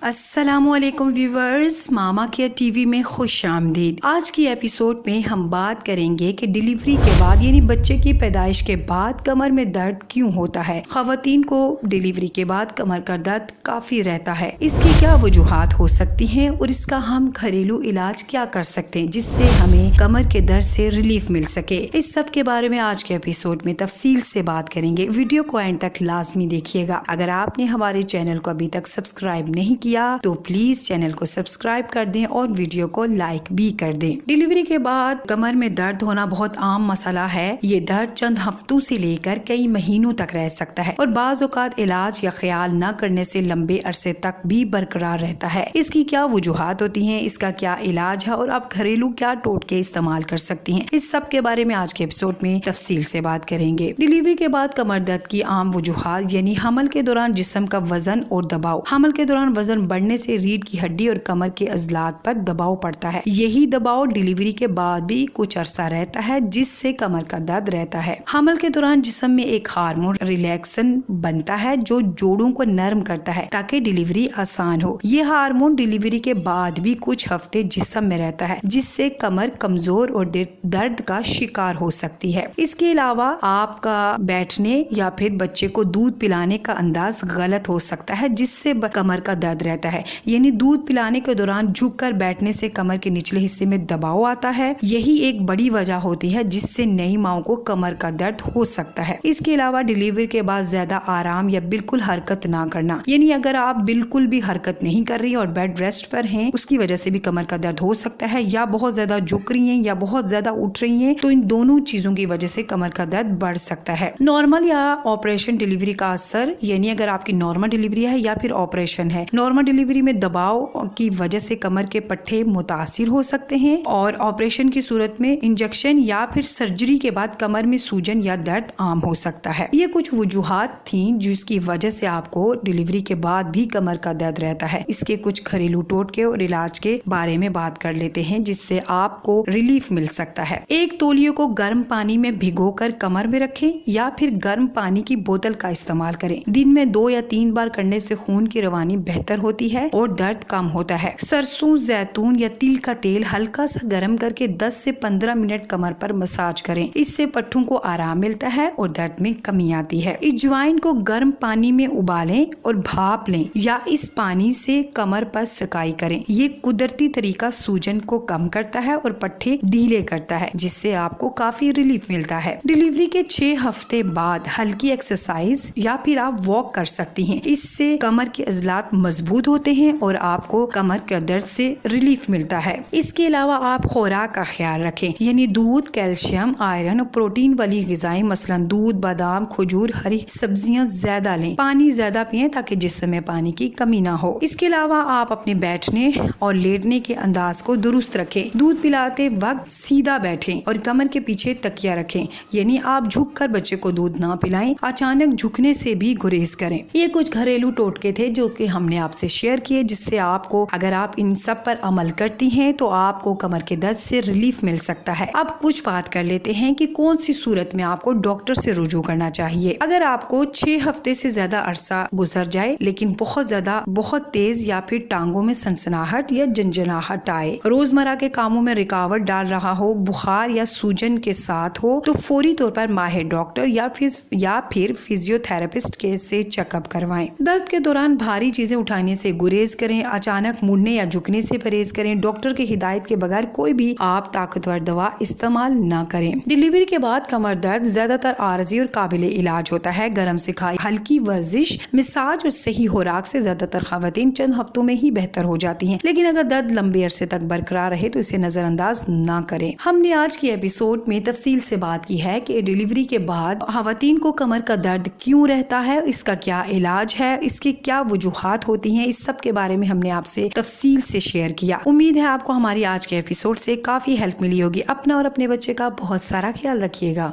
السلام علیکم ویورز، ماما care T V میں خوش آمدید۔ آج کی ایپیسوڈ میں ہم بات کریں گے کہ ڈیلیوری کے بعد یعنی بچے کی پیدائش کے بعد کمر میں درد کیوں ہوتا ہے۔ خواتین کو ڈیلیوری کے بعد کمر کا درد کافی رہتا ہے، اس کی کیا وجوہات ہو سکتی ہیں اور اس کا ہم گھریلو علاج کیا کر سکتے ہیں جس سے ہمیں کمر کے درد سے ریلیف مل سکے۔ اس سب کے بارے میں آج کے ایپیسوڈ میں تفصیل سے بات کریں گے۔ ویڈیو کو اینڈ تک لازمی دیکھیے گا۔ اگر آپ نے ہمارے چینل کو ابھی تک سبسکرائب نہیں کیا تو پلیز چینل کو سبسکرائب کر دیں اور ویڈیو کو لائک بھی کر دیں۔ ڈیلیوری کے بعد کمر میں درد ہونا بہت عام مسئلہ ہے۔ یہ درد چند ہفتوں سے لے کر کئی مہینوں تک رہ سکتا ہے اور بعض اوقات علاج یا خیال نہ کرنے سے لمبے عرصے تک بھی برقرار رہتا ہے۔ اس کی کیا وجوہات ہوتی ہیں، اس کا کیا علاج ہے اور آپ گھریلو کیا ٹوٹکے استعمال کر سکتی ہیں، اس سب کے بارے میں آج کے ایپیسوڈ میں تفصیل سے بات کریں گے۔ ڈیلیوری کے بعد کمر درد کی عام وجوہات یعنی حمل کے دوران جسم کا وزن اور دباؤ۔ حمل کے دوران وزن بڑھنے سے ریڑھ کی ہڈی اور کمر کے عضلات پر دباؤ پڑتا ہے۔ یہی دباؤ ڈیلیوری کے بعد بھی کچھ عرصہ رہتا ہے جس سے کمر کا درد رہتا ہے۔ حمل کے دوران جسم میں ایک ہارمون ریلیکسن بنتا ہے جو جوڑوں کو نرم کرتا ہے تاکہ ڈیلیوری آسان ہو۔ یہ ہارمون ڈیلیوری کے بعد بھی کچھ ہفتے جسم میں رہتا ہے جس سے کمر کمزور اور درد کا شکار ہو سکتی ہے۔ اس کے علاوہ آپ کا بیٹھنے یا پھر بچے کو دودھ پلانے کا انداز غلط ہو سکتا ہے جس سے کمر کا درد رہتا ہے، یعنی دودھ پلانے کے دوران جھک کر بیٹھنے سے کمر کے نچلے حصے میں دباؤ آتا ہے۔ یہی ایک بڑی وجہ ہوتی ہے جس سے نئی ماؤں کو کمر کا درد ہو سکتا ہے۔ اس کے علاوہ ڈیلیوری کے بعد زیادہ آرام یا بالکل حرکت نہ کرنا، یعنی اگر آپ بالکل بھی حرکت نہیں کر رہی اور بیڈ ریسٹ پر ہیں اس کی وجہ سے بھی کمر کا درد ہو سکتا ہے، یا بہت زیادہ جھک رہی ہیں یا بہت زیادہ اٹھ رہی ہیں تو ان دونوں چیزوں کی وجہ سے کمر کا درد بڑھ سکتا ہے۔ نارمل یا آپریشن ڈیلیوری کا اثر، یعنی اگر آپ کی نارمل ڈیلیوری ہے یا پھر آپریشن ہے۔ نارمل ڈیلیوری میں دباؤ کی وجہ سے کمر کے پٹھے متاثر ہو سکتے ہیں اور آپریشن کی صورت میں انجیکشن یا پھر سرجری کے بعد کمر میں سوجن یا درد عام ہو سکتا ہے۔ یہ کچھ وجوہات تھیں جس کی وجہ سے آپ کو ڈیلیوری کے بعد بھی کمر کا درد رہتا ہے۔ اس کے کچھ گھریلو ٹوٹکے اور علاج کے بارے میں بات کر لیتے ہیں جس سے آپ کو ریلیف مل سکتا ہے۔ ایک تولیے کو گرم پانی میں بھگو کر کمر میں رکھیں یا پھر گرم پانی کی بوتل کا استعمال کریں۔ دن میں 2 یا 3 بار کرنے سے خون کی روانی بہتر ہوتی ہے اور درد کم ہوتا ہے۔ سرسوں، زیتون یا تل کا تیل ہلکا سا گرم کر کے 10 سے 15 منٹ کمر پر مساج کریں، اس سے پٹھوں کو آرام ملتا ہے اور درد میں کمی آتی ہے۔ اجوائن کو گرم پانی میں ابالیں اور بھاپ لیں یا اس پانی سے کمر پر سکائی کریں۔ یہ قدرتی طریقہ سوجن کو کم کرتا ہے اور پٹھے ڈھیلے کرتا ہے جس سے آپ کو کافی ریلیف ملتا ہے۔ ڈیلیوری کے 6 ہفتے بعد ہلکی ایکسرسائز یا پھر آپ واک کر سکتی ہیں، اس سے کمر کے عضلات مضبوط ہوتے ہیں اور آپ کو کمر کے درد سے ریلیف ملتا ہے۔ اس کے علاوہ آپ خوراک کا خیال رکھیں، یعنی دودھ، کیلشیم، آئرن اور پروٹین والی غذائیں مثلاً دودھ، بادام، کھجور، ہری سبزیاں زیادہ لیں، پانی زیادہ پئیں تاکہ جسم میں پانی کی کمی نہ ہو۔ اس کے علاوہ آپ اپنے بیٹھنے اور لیٹنے کے انداز کو درست رکھیں۔ دودھ پلاتے وقت سیدھا بیٹھیں اور کمر کے پیچھے تکیہ رکھیں، یعنی آپ جھک کر بچے کو دودھ نہ پلائیں، اچانک جھکنے سے بھی گریز کریں۔ یہ کچھ گھریلو ٹوٹکے تھے جو کہ ہم نے آپ سے شیئر کیے جس سے آپ کو، اگر آپ ان سب پر عمل کرتی ہیں تو آپ کو کمر کے درد سے ریلیف مل سکتا ہے۔ اب کچھ بات کر لیتے ہیں کہ کون سی صورت میں آپ کو ڈاکٹر سے رجوع کرنا چاہیے۔ اگر آپ کو 6 ہفتے سے زیادہ عرصہ گزر جائے لیکن بہت تیز یا پھر ٹانگوں میں سنسناہٹ یا جنجناہٹ آئے، روزمرہ کے کاموں میں رکاوٹ ڈال رہا ہو، بخار یا سوجن کے ساتھ ہو تو فوری طور پر ماہر ڈاکٹر یا پھر فزیو تھراپسٹ سے چیک اپ کروائیں۔ درد کے دوران بھاری چیزیں اٹھانے سے گریز کریں، اچانک مڑنے یا جھکنے سے پرہیز کریں، ڈاکٹر کی ہدایت کے بغیر کوئی بھی آپ طاقتور دوا استعمال نہ کریں۔ ڈیلیوری کے بعد کمر درد زیادہ تر عارضی اور قابل علاج ہوتا ہے۔ گرم سکھائی، ہلکی ورزش، مساج اور صحیح خوراک سے زیادہ تر خواتین چند ہفتوں میں ہی بہتر ہو جاتی ہیں، لیکن اگر درد لمبے عرصے تک برقرار رہے تو اسے نظر انداز نہ کریں۔ ہم نے آج کی ایپیسوڈ میں تفصیل سے بات کی ہے کہ ڈیلیوری کے بعد خواتین کو کمر کا درد کیوں رہتا ہے، اس کا کیا علاج ہے، اس کی کیا وجوہات ہوتی ہیں، اس سب کے بارے میں ہم نے آپ سے تفصیل سے شیئر کیا۔ امید ہے آپ کو ہماری آج کے ایپیسوڈ سے کافی ہیلپ ملی ہوگی۔ اپنا اور اپنے بچے کا بہت سارا خیال رکھیے گا۔